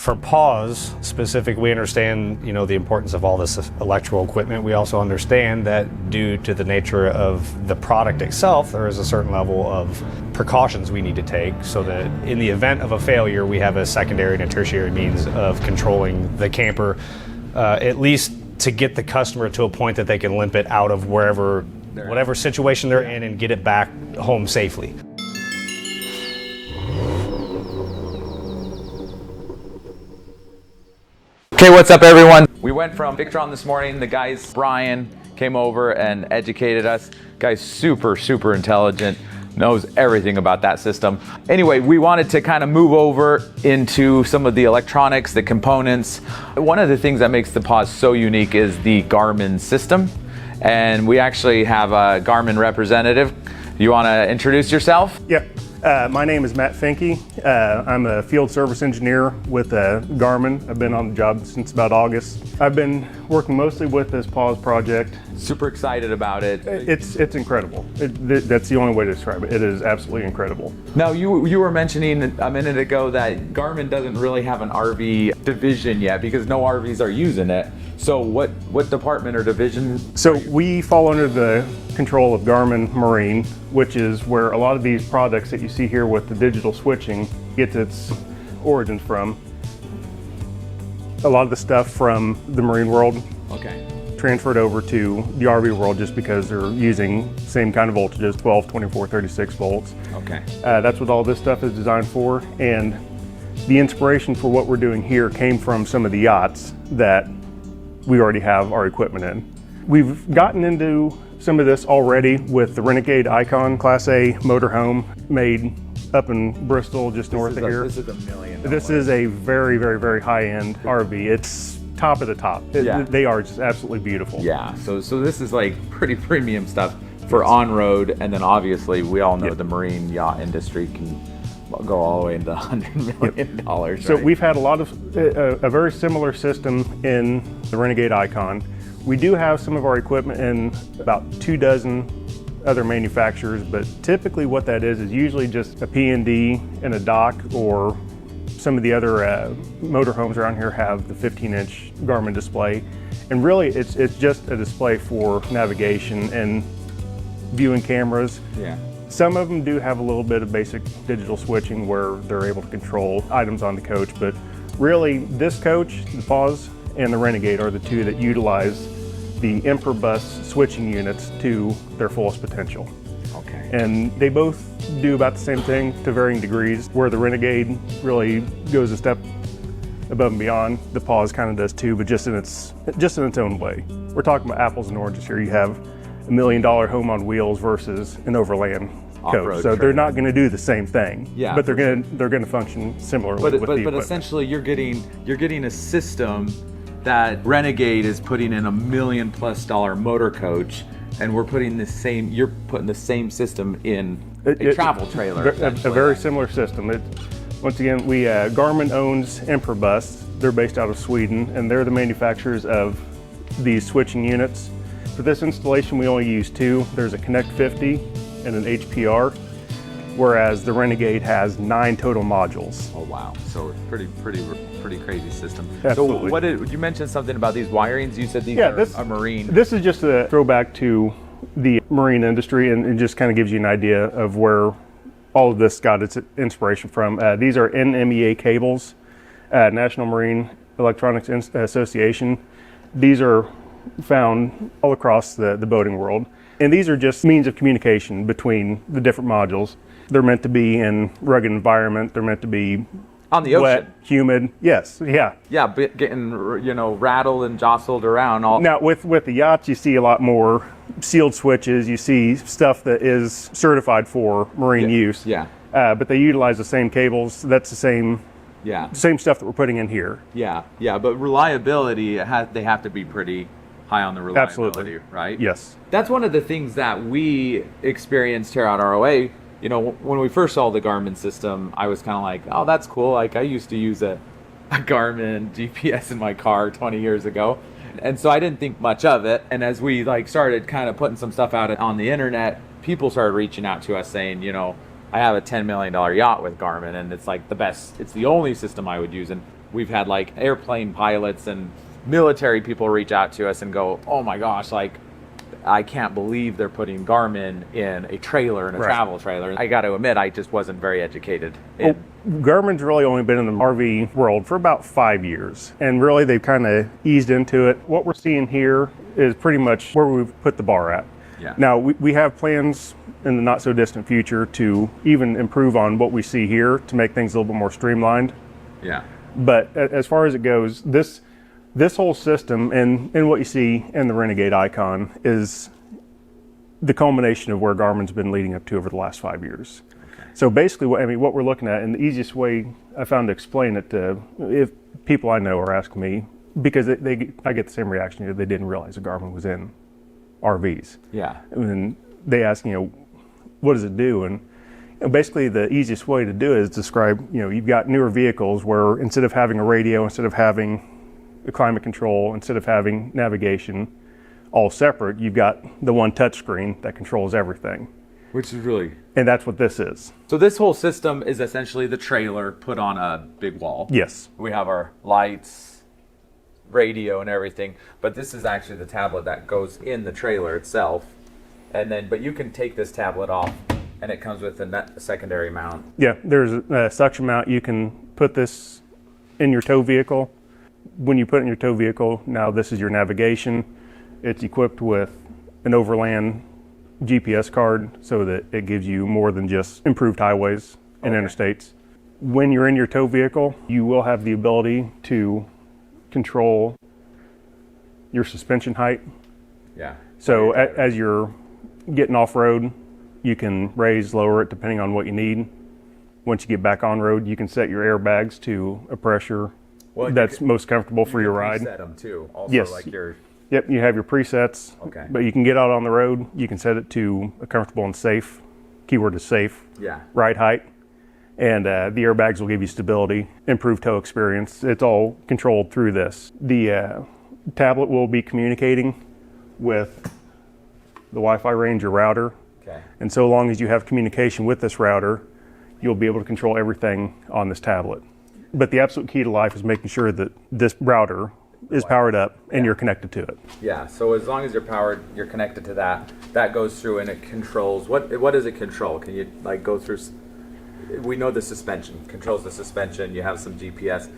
For pause specific, we understand, the importance of all this electrical equipment. We also understand that due to the nature of the product itself, there is a certain level of precautions we need to take so that in the event of a failure, we have a secondary and a tertiary means of controlling the camper, at least to get the customer to a point that they can limp it out of whatever situation they're in and get it back home safely. Okay, what's up everyone? We went from Victron this morning. The guys, Brian, came over and educated us. Guy's super intelligent, knows everything about that system. Anyway, we wanted to kind of move over into some of the electronics, the components. One of the things that makes the Pause so unique is the Garmin system. And we actually have a Garmin representative. You want to introduce yourself? Yep. My name is Matt Finke. I'm a field service engineer with Garmin. I've been on the job since about August. I've been working mostly with this Pause project. Super excited about it. It's incredible. That's the only way to describe it. It is absolutely incredible. Now, you were mentioning a minute ago that Garmin doesn't really have an RV division yet because no RVs are using it. So what department or division? So we fall under the control of Garmin Marine, which is where a lot of these products that you see here with the digital switching gets its origins from. A lot of the stuff from the marine world transferred over to the RV world just because they're using same kind of voltages, 12, 24, 36 volts. Okay. That's what all this stuff is designed for. And the inspiration for what we're doing here came from some of the yachts that we already have our equipment in. We've gotten into some of this already with the Renegade Icon Class A motorhome made up in Bristol, just north of here. This is $1 million. This is a very high-end RV. It's top of the top. They are just absolutely beautiful. Yeah, so this is like pretty premium stuff for on-road, and then obviously we all know the marine yacht industry can go all the way into $100 million. Right? So we've had a very similar system in the Renegade Icon. We do have some of our equipment in about 24 other manufacturers, but typically what that is usually just a P&D and a dock, or some of the other motorhomes around here have the 15-inch Garmin display. And really it's just a display for navigation and viewing cameras. Yeah. Some of them do have a little bit of basic digital switching where they're able to control items on the coach, but really this coach, the Pause, and the Renegade are the two that utilize the Bus switching units to their fullest potential. Okay. And they both do about the same thing to varying degrees. Where the Renegade really goes a step above and beyond, the Pause kind of does too, but just in its own way. We're talking about apples and oranges here. You have $1 million home on wheels versus an overland coach. So they're not going to do the same thing. Yeah, but they're going to function similarly with the equipment. But essentially you're getting a system that Renegade is putting in $1 million+ motor coach, and you're putting the same system in a travel trailer. A very similar system. Once again, Garmin owns Bus. They're based out of Sweden, and they're the manufacturers of these switching units. For this installation, we only use two. There's a Connect 50 and an HPR, whereas the Renegade has 9 total modules. Oh wow! So pretty crazy system. Absolutely. So you mentioned something about these wirings? You said these are a marine. This is just a throwback to the marine industry, and it just kind of gives you an idea of where all of this got its inspiration from. These are NMEA cables, National Marine Electronics Association. These are found all across the boating world. And these are just means of communication between the different modules. They're meant to be in rugged environment. They're meant to be on the ocean, wet, humid. Yes, yeah. Yeah, getting rattled and jostled around. Now with the yachts, you see a lot more sealed switches. You see stuff that is certified for marine use. Yeah. But they utilize the same cables. That's the same. Yeah. Same stuff that we're putting in here. Yeah. But reliability, they have to be pretty high on the reliability. Absolutely. Right? Yes. That's one of the things that we experienced here at ROA. When we first saw the Garmin system, I was kind of like, oh, that's cool. Like I used to use a Garmin GPS in my car 20 years ago. And so I didn't think much of it. And as we started kind of putting some stuff out on the internet, people started reaching out to us saying, I have a $10 million yacht with Garmin, and it's like the best. It's the only system I would use. And we've had like airplane pilots and military people reach out to us and go, oh my gosh, like I can't believe they're putting Garmin in a trailer, in a travel trailer. I got to admit, I just wasn't very educated. Garmin's really only been in the RV world for about 5 years, and really they've kind of eased into it. What we're seeing here is pretty much where we've put the bar at. Yeah. Now, we have plans in the not so distant future to even improve on what we see here to make things a little bit more streamlined. Yeah. But as far as it goes, this whole system and what you see in the Renegade icon is the culmination of where Garmin's been leading up to over the last 5 years. Okay. So basically, what we're looking at, and the easiest way I found to explain it to, if people I know are asking me, because I get the same reaction, they didn't realize that Garmin was in RVs. Yeah. And they ask, what does it do? And basically the easiest way to do it is describe, you've got newer vehicles where instead of having a radio, instead of having a climate control, instead of having navigation all separate, you've got the one touch screen that controls everything. Which is really... And that's what this is. So this whole system is essentially the trailer put on a big wall. Yes. We have our lights, radio and everything, but this is actually the tablet that goes in the trailer itself. And then, but you can take this tablet off and it comes with a secondary mount. Yeah, there's a suction mount. You can put this in your tow vehicle. When you put it in your tow vehicle, now this is your navigation. It's equipped with an overland GPS card so that it gives you more than just improved highways and interstates. When you're in your tow vehicle, you will have the ability to control your suspension height. Yeah. So as you're getting off-road, you can raise, lower it depending on what you need. Once you get back on road, you can set your airbags to a pressure that's most comfortable for your ride. You can set them too. Also, yes. Like your... Yep, you have your presets. Okay. But you can get out on the road. You can set it to a comfortable and safe. Keyword is safe. Yeah. Ride height. And the airbags will give you stability, improved tow experience. It's all controlled through this. The tablet will be communicating with the Wi-Fi Ranger router. Okay. And so long as you have communication with this router, you'll be able to control everything on this tablet. But the absolute key to life is making sure that this router is powered up and you're connected to it. Yeah, so as long as you're powered, you're connected to that. That goes through and it controls, what does it control? Can you like go through, we know the suspension, controls the suspension, you have some GPS.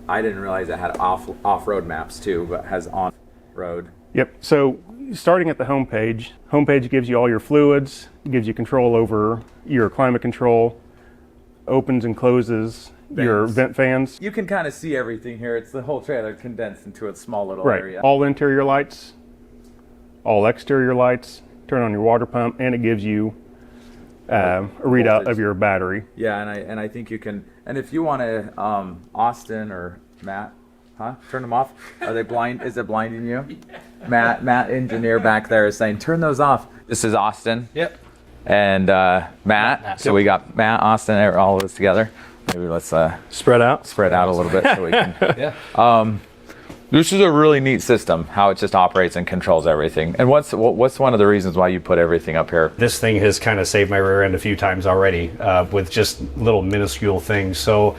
I didn't realize it had off-road maps too, but has on-road. Yep, so starting at the homepage gives you all your fluids, gives you control over your climate control, opens and closes your vent fans. You can kind of see everything here. It's the whole trailer condensed into a small little right. area. All interior lights, all exterior lights, turn on your water pump, and it gives you a readout of your battery. Yeah, and I think you can, and if you want to, Austin or Matt, turn them off. Are they blind? Is it blinding you? Matt, engineer back there is saying, turn those off. This is Austin. Yep. And Matt. So we got Matt, Austin, all of us together. Maybe let's spread out a little bit so we can. Yeah. This is a really neat system, how it just operates and controls everything. And what's one of the reasons why you put everything up here? This thing has kind of saved my rear end a few times already with just little minuscule things. So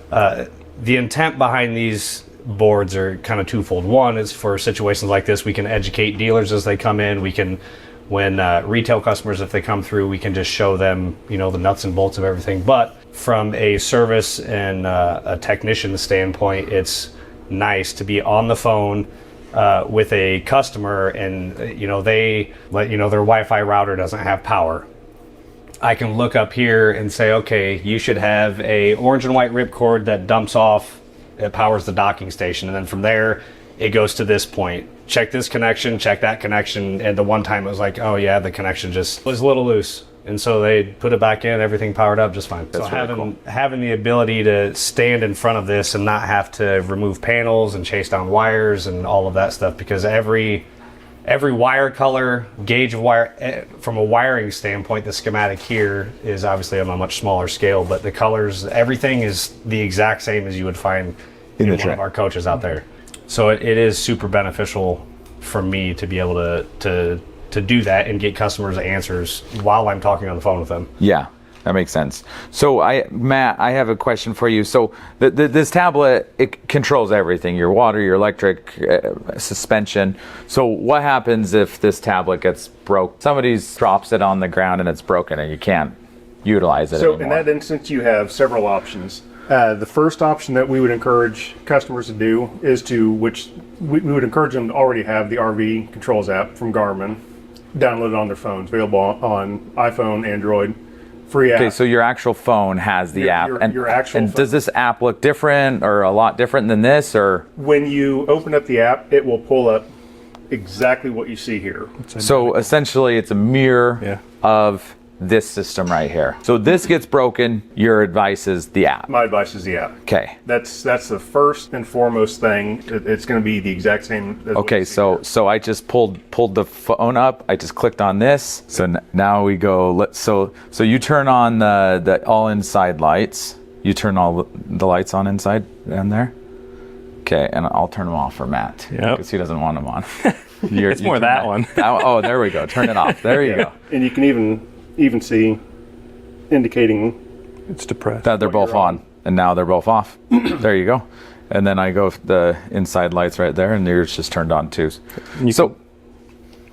the intent behind these boards are kind of twofold. One is for situations like this, we can educate dealers as they come in. We can, when retail customers, if they come through, we can just show them, the nuts and bolts of everything. But from a service and a technician standpoint, it's nice to be on the phone with a customer and they let their Wi-Fi router doesn't have power. I can look up here and say, okay, you should have a orange and white ripcord that dumps off, it powers the docking station, and then from there it goes to this point. Check this connection, check that connection, and the one time it was like, oh yeah, the connection just was a little loose. And so they put it back in, everything powered up just fine. That's so really cool. having the ability to stand in front of this and not have to remove panels and chase down wires and all of that stuff, because every wire color, gauge of wire, from a wiring standpoint, the schematic here is obviously on a much smaller scale, but the colors, everything is the exact same as you would find in one of our coaches out there. So it is super beneficial for me to be able to do that and get customers answers while I'm talking on the phone with them. Yeah. That makes sense. So Matt, I have a question for you. So this tablet, it controls everything, your water, your electric, suspension. So what happens if this tablet gets broke? Somebody drops it on the ground and it's broken and you can't utilize it So anymore. in that instance, you have several options. The first option that we would encourage customers to do is which we would encourage them to already have the RV Controls app from Garmin downloaded on their phones, available on iPhone, Android, free app. Okay, so your actual phone has the app. Your actual and phone. Does this app look different or a lot different than this, or? When you open up the app, it will pull up exactly what you see here. So essentially it's a mirror of this system right here. So this gets broken, your advice is the app. My advice is the app. Okay. That's the first and foremost thing. It's going to be the exact same. As Okay, so I just pulled the phone up. I just clicked on this. So now we go. So you turn on the all inside lights. You turn all the lights on inside and there. Okay, and I'll turn them off for Matt because he doesn't want them on. It's more that one. Oh, there we go. Turn it off. There you go. And you can even see indicating It's depressed. That they're both on, and now they're both off. There you go. And then I go the inside lights right there, and yours just turned on too. So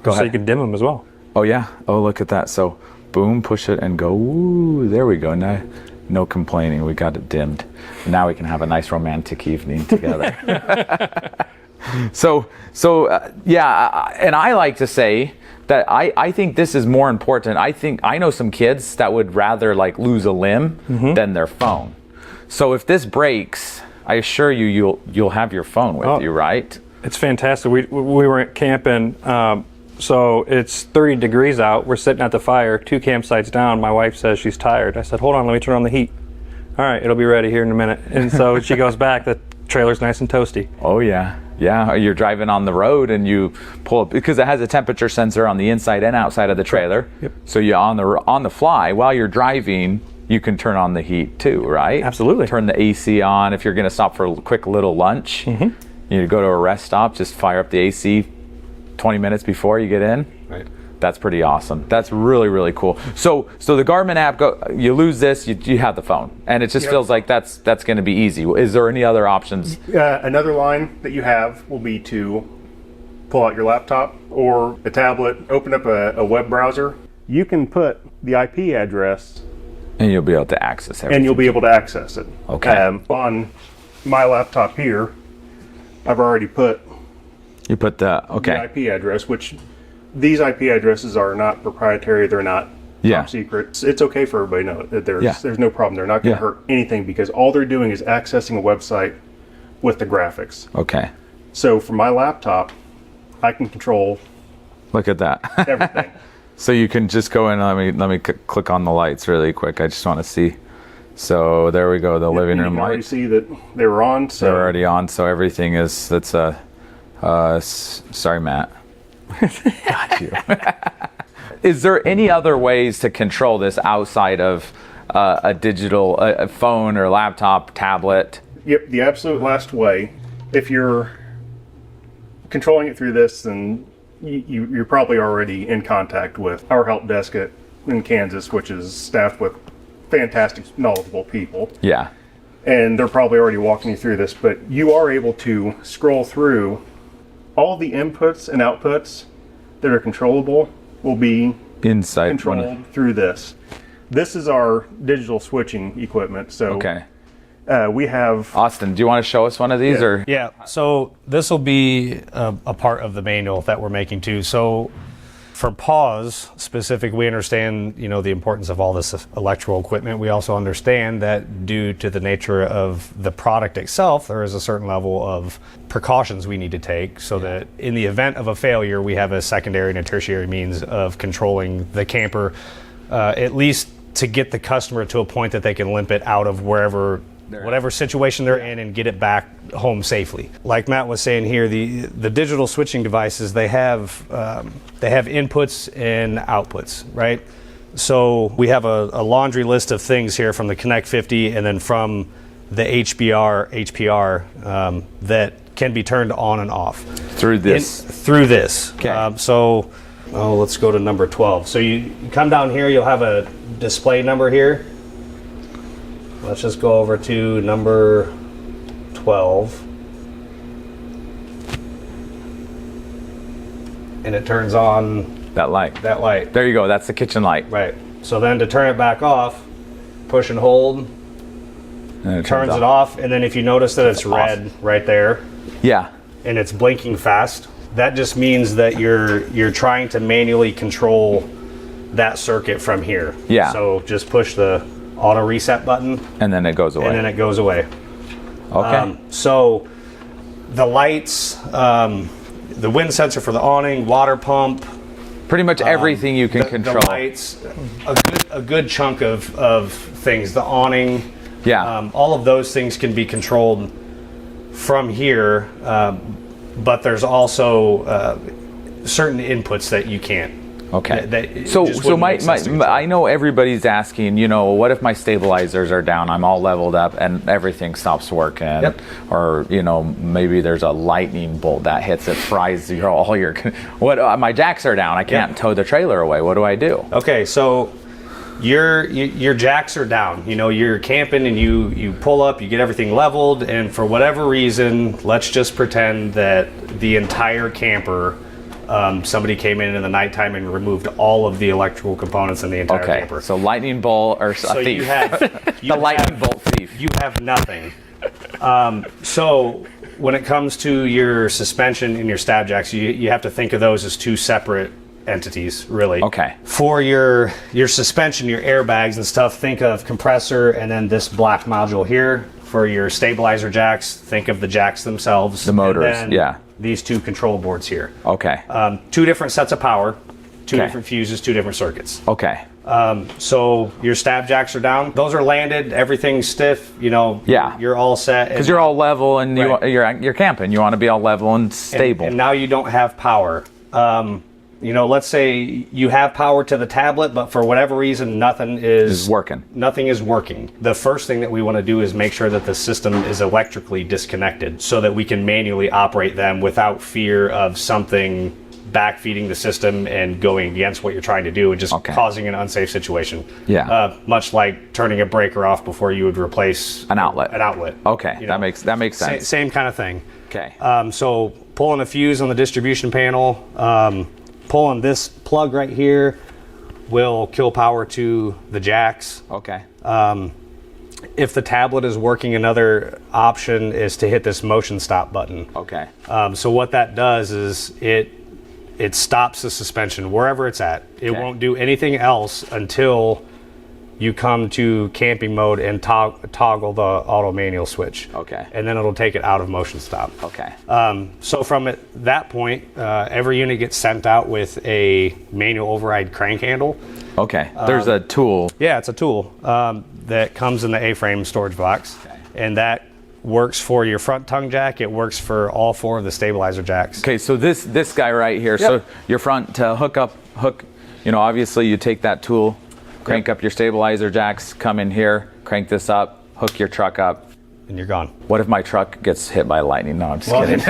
go ahead. So you can dim them as well. Oh yeah. Oh, look at that. So boom, push it and go. Ooh, there we go. Now, no complaining. We got it dimmed. Now we can have a nice romantic evening together. Yeah, and I like to say that I think this is more important. I know some kids that would rather like lose a limb than their phone. So if this breaks, I assure you, you'll have your phone with you, right? It's fantastic. We were camping, so it's 30 degrees out. We're sitting at the fire, 2 campsites down. My wife says she's tired. I said, hold on, let me turn on the heat. All right, it'll be ready here in a minute. And so she goes back, the trailer's nice and toasty. Oh yeah. Yeah, you're driving on the road and you pull up, because it has a temperature sensor on the inside and outside of the trailer. Yep. So you on the fly while you're driving, you can turn on the heat too, right? Absolutely. Turn the AC on if you're going to stop for a quick little lunch. You go to a rest stop, just fire up the AC 20 minutes before you get in. Right. That's pretty awesome. That's really, really cool. So the Garmin app, you lose this, you have the phone, and it just feels like that's going to be easy. Is there any other options? Another line that you have will be to pull out your laptop or a tablet, open up a web browser. You can put the IP address, And you'll be able to access everything. and you'll be able to access it. Okay. On my laptop here, I've already put You put the the IP address, which these IP addresses are not proprietary. They're not top secret. It's okay for everybody to know that there's no problem. They're not going to hurt anything because all they're doing is accessing a website with the graphics. Okay. So for my laptop, I can control Look at that. everything. So you can just go in. Let me click on the lights really quick. I just want to see. So there we go. The living And room you can already lights. see that they were on. So They're already on. So everything is. Sorry, Matt. Got you. Is there any other ways to control this outside of a digital a phone or laptop, tablet? Yep, the absolute last way, if you're controlling it through this, then you're probably already in contact with our help desk in Kansas, which is staffed with fantastic, knowledgeable people. Yeah. And they're probably already walking you through this, but you are able to scroll through all the inputs and outputs that are controllable will be Inside. controlled through this. This is our digital switching equipment. So Okay. we have Austin, do you want to show us one of these, Yeah. or? Yeah, so this will be a part of the manual that we're making too. So for pause specific, we understand, the importance of all this electrical equipment. We also understand that due to the nature of the product itself, there is a certain level of precautions we need to take so that in the event of a failure, we have a secondary and a tertiary means of controlling the camper, at least to get the customer to a point that they can limp it out of whatever situation they're in and get it back home safely. Like Matt was saying here, the digital switching devices, they have inputs and outputs, right? So we have a laundry list of things here from the Connect 50 and then from the HPR that can be turned on and off. Through this. Through this. Okay. So Oh, let's go to number 12. So you come down here, you'll have a display number here. Let's just go over to number 12. And it turns on that light. that light. There you go. That's the kitchen light. Right. So then to turn it back off, push and hold, And it turns it off. And then if you notice that it's red right there, Yeah. and it's blinking fast, that just means that you're trying to manually control that circuit from here. Yeah. So just push the auto reset button, And then it goes away. and then it goes away. Okay. So the lights, the wind sensor for the awning, water pump, Pretty much everything you can control. the lights, a good chunk of things, the awning, Yeah. all of those things can be controlled from here, but there's also certain inputs that you can't. Okay. that So just wouldn't make sense to control. I know everybody's asking, what if my stabilizers are down, I'm all leveled up and everything stops working? Yep. Or, maybe there's a lightning bolt that hits it, fries all your, my jacks are down, I can't tow the trailer away. What do I do? Okay, so your jacks are down. You're camping and you pull up, you get everything leveled, and for whatever reason, let's just pretend that the entire camper, somebody came in the nighttime and removed all of the electrical components in the entire Okay, camper. so lightning bolt or So a thief. you have the lightning bolt thief. You have nothing. So when it comes to your suspension and your stab jacks, you have to think of those as two separate entities, really. Okay. For your suspension, your airbags and stuff, think of compressor and then this black module here. For your stabilizer jacks, think of the jacks themselves. The motors, and then yeah. These two control boards here. Okay. Two different sets of power, two Okay. different fuses, two different circuits. Okay. So your stab jacks are down. Those are landed. Everything's stiff. Yeah. You're all set. Because you're all level and Right. you're camping. You want to be all level and stable. And now you don't have power. Let's say you have power to the tablet, but for whatever reason, nothing is working. Nothing is working. The first thing that we want to do is make sure that the system is electrically disconnected so that we can manually operate them without fear of something backfeeding the system and going against what you're trying to do and just causing an unsafe situation. Yeah. Much like turning a breaker off before you would replace An outlet. Okay, that makes sense. Same kind of thing. Okay. So pulling a fuse on the distribution panel, pulling this plug right here will kill power to the jacks. Okay. If the tablet is working, another option is to hit this motion stop button. Okay. So what that does is it stops the suspension wherever it's at. It won't do anything else until you come to camping mode and toggle the auto manual switch. Okay. And then it'll take it out of motion stop. Okay. So from that point, every unit gets sent out with a manual override crank handle. Okay. There's a tool. Yeah, it's a tool that comes in the A-frame storage box. Okay. And that works for your front tongue jack. It works for all four of the stabilizer jacks. Okay, so this guy right here. So your front to hook, obviously you take that tool, crank up your stabilizer jacks, come in here, crank this up, hook your truck up. And you're gone. What if my truck gets hit by lightning? No, I'm just kidding.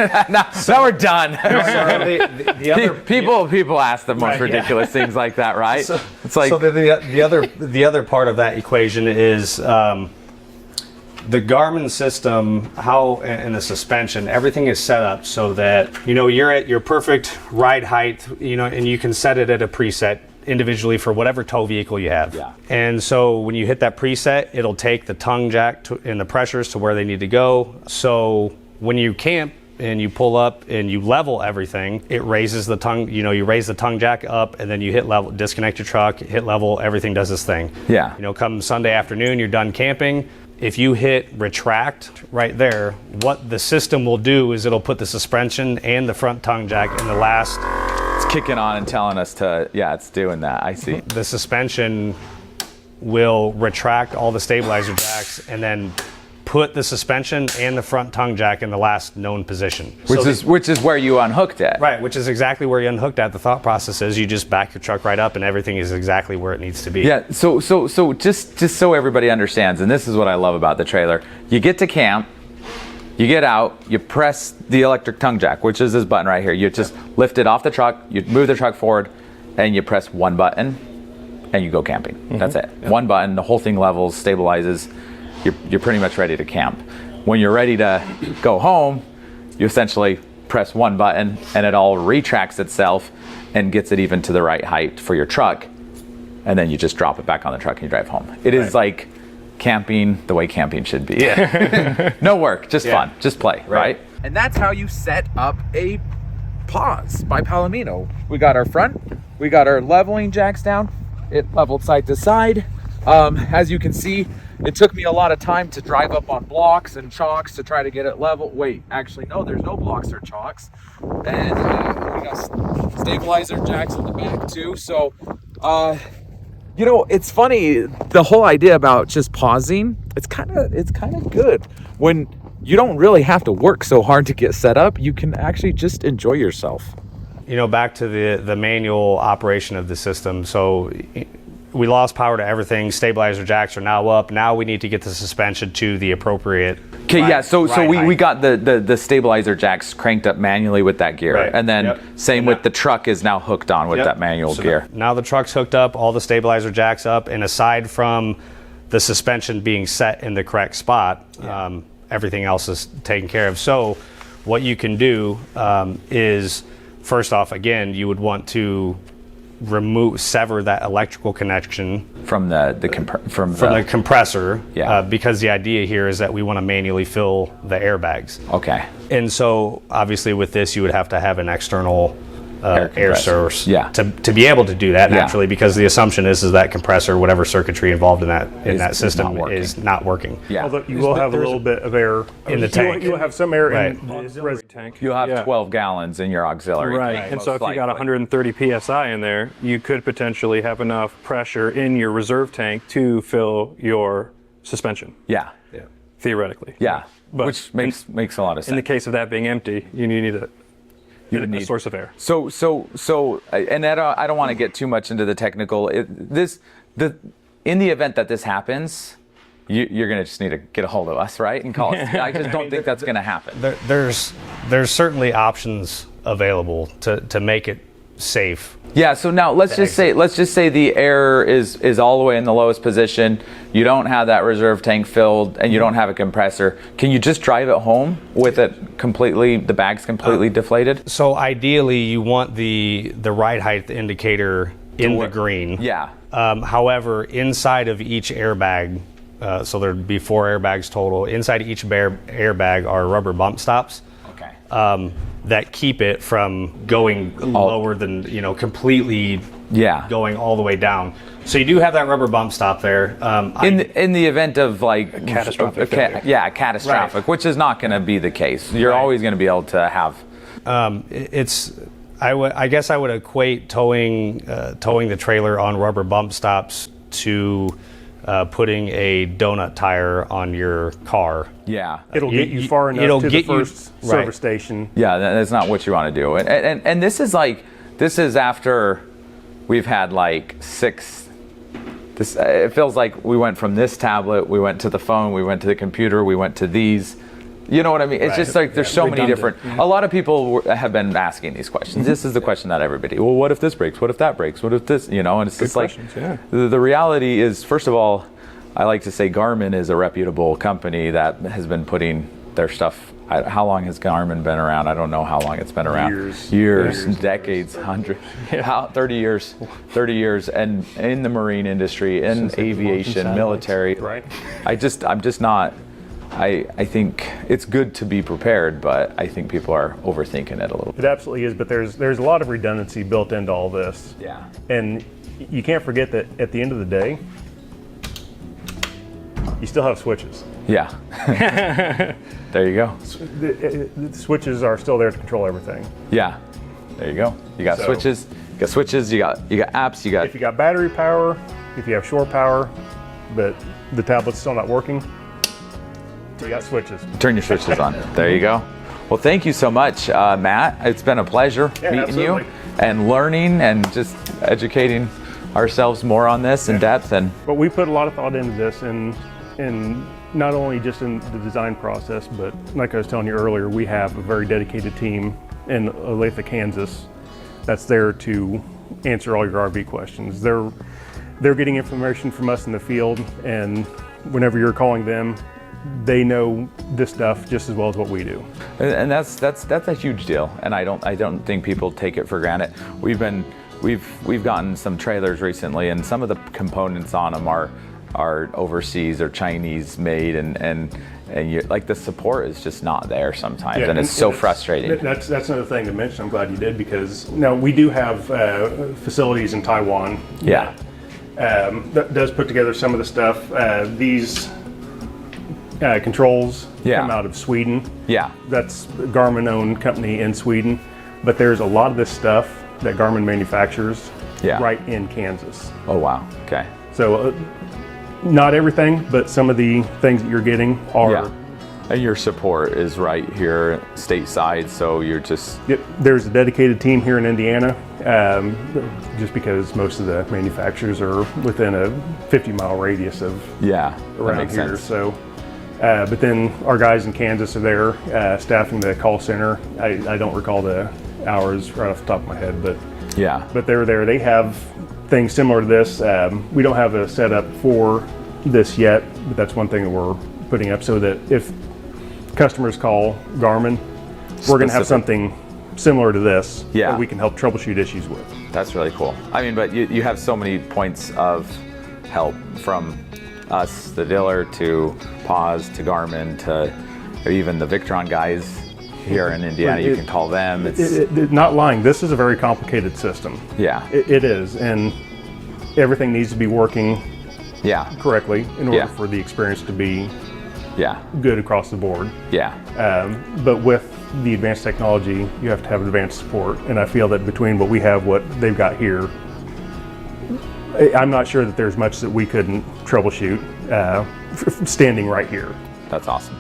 now we're done. The other People ask the most ridiculous things like that, right? So, it's like so the other part of that equation is the Garmin system, and the suspension, everything is set up so that you're at your perfect ride height, and you can set it at a preset individually for whatever tow vehicle you have. Yeah. And so when you hit that preset, it'll take the tongue jack and the pressures to where they need to go. So when you camp and you pull up and you level everything, it raises the tongue, you raise the tongue jack up and then you hit level, disconnect your truck, hit level, everything does its thing. Yeah. Come Sunday afternoon, you're done camping. If you hit retract right there, what the system will do is it'll put the suspension and the front tongue jack in the last. It's kicking on and telling us to, it's doing that. I see. The suspension will retract all the stabilizer jacks and then put the suspension and the front tongue jack in the last known position. Which is where you unhooked it. Right, which is exactly where you unhooked at. The thought process is you just back your truck right up and everything is exactly where it needs to be. Yeah, so just so everybody understands, and this is what I love about the trailer, you get to camp, you get out, you press the electric tongue jack, which is this button right here. You just lift it off the truck, you move the truck forward, and you press one button and you go camping. That's it. One button, the whole thing levels, stabilizes. You're pretty much ready to camp. When you're ready to go home, you essentially press one button and it all retracts itself and gets it even to the right height for your truck. And then you just drop it back on the truck and you drive home. It is like camping the way camping should be. Yeah. No work, just fun, just play, right? And that's how you set up a Pause by Palomino. We got our front, we got our leveling jacks down. It leveled side to side. As you can see, it took me a lot of time to drive up on blocks and chocks to try to get it level. Wait, actually, no, there's no blocks or chocks. And we got stabilizer jacks in the back too. So, you know, it's funny, the whole idea about just pausing, it's kind of good. When you don't really have to work so hard to get set up, you can actually just enjoy yourself. You know, back to the manual operation of the system. So we lost power to everything. Stabilizer jacks are now up. Now we need to get the suspension to the appropriate. Okay, yeah. So we got the stabilizer jacks cranked up manually with that gear, and then same with the truck is now hooked on with that manual gear. Now the truck's hooked up, all the stabilizer jacks up, and aside from the suspension being set in the correct spot, everything else is taken care of. So what you can do is, first off, again, you would want to sever that electrical connection from the compressor, because the idea here is that we want to manually fill the airbags. Okay. And so obviously with this you would have to have an external air source to be able to do that naturally, because the assumption is that compressor, whatever circuitry involved in that system is not working. Yeah. Although you will have a little bit of air in the tank. You will have some air in the tank. You'll have 12 gallons in your auxiliary. Right. And so if you got 130 psi in there, you could potentially have enough pressure in your reserve tank to fill your suspension. Yeah. Theoretically. Yeah. But which makes a lot of sense. In the case of that being empty, you need a source of air. So, and I don't want to get too much into the technical. In the event that this happens, you're going to just need to get a hold of us, right? And call us. I just don't think that's going to happen. There's certainly options available to make it safe. Yeah. So now let's just say the air is all the way in the lowest position. You don't have that reserve tank filled, and you don't have a compressor. Can you just drive it home with it the bags completely deflated? So ideally, you want the ride height indicator in the green. Yeah. However, inside of each airbag, so there'd be 4 airbags total. Inside each airbag are rubber bump stops. Okay. That keep it from going lower than, completely going all the way down. So you do have that rubber bump stop there. In the event of like catastrophic, catastrophic, which is not going to be the case. You're always going to be able to have. I guess I would equate towing the trailer on rubber bump stops to putting a donut tire on your car. Yeah, it'll get you far enough to the first service station. Yeah, that's not what you want to do. And this is after we've had like 6. It feels like we went from this tablet, we went to the phone, we went to the computer, we went to these. You know what I mean? It's just like there's so many different. A lot of people have been asking these questions. This is the question that everybody. Well, what if this breaks? What if that breaks? What if this? And it's just like the reality is. First of all, I like to say Garmin is a reputable company that has been putting their stuff. How long has Garmin been around? I don't know how long it's been around. Years, decades, 30 years. 30 years, and in the marine industry, in aviation, military. Right. I'm just not. I think it's good to be prepared, but I think people are overthinking it a little bit. It absolutely is, but there's a lot of redundancy built into all this. Yeah. And you can't forget that at the end of the day, you still have switches. Yeah. There you go. The switches are still there to control everything. Yeah. There you go. You got switches. You got switches. You got apps. You got. If you got battery power, if you have shore power, but the tablet's still not working, you got switches. Turn your switches on. There you go. Well, thank you so much, Matt. It's been a pleasure meeting you and learning and just educating ourselves more on this in depth. But we put a lot of thought into this, and not only just in the design process, but like I was telling you earlier, we have a very dedicated team in Olathe, Kansas, that's there to answer all your RV questions. They're getting information from us in the field, and whenever you're calling them, they know this stuff just as well as what we do. And that's a huge deal, and I don't think people take it for granted. We've gotten some trailers recently, and some of the components on them are overseas or Chinese made, and like the support is just not there sometimes, and it's so frustrating. That's another thing to mention. I'm glad you did, because now we do have facilities in Taiwan. Yeah. That does put together some of the stuff. These controls come out of Sweden. Yeah. That's a Garmin-owned company in Sweden, but there's a lot of this stuff that Garmin manufactures right in Kansas. Oh wow. Okay. So not everything, but some of the things that you're getting are. Yeah. And your support is right here stateside, so you're just. There's a dedicated team here in Indiana, just because most of the manufacturers are within a 50-mile radius of around here. Sense. So, but then our guys in Kansas are there staffing the call center. I don't recall the hours right off the top of my head, but they're there. They have things similar to this. We don't have a setup for this yet, but that's one thing that we're putting up so that if customers call Garmin, we're going to have something similar to this that we can help troubleshoot issues with. That's really cool. I mean, but you have so many points of help, from us, the dealer, to Pause, to Garmin, to even the Victron guys here in Indiana. You can call them. Not lying, this is a very complicated system. Yeah. It is, and everything needs to be working correctly in order for the experience to be good across the board. But with the advanced technology, you have to have advanced support, and I feel that between what we have, what they've got here, I'm not sure that there's much that we couldn't troubleshoot standing right here. That's awesome.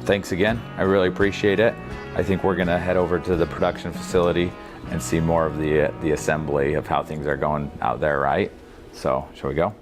Thanks again. I really appreciate it. I think we're going to head over to the production facility and see more of the assembly of how things are going out there, right? So, shall we go?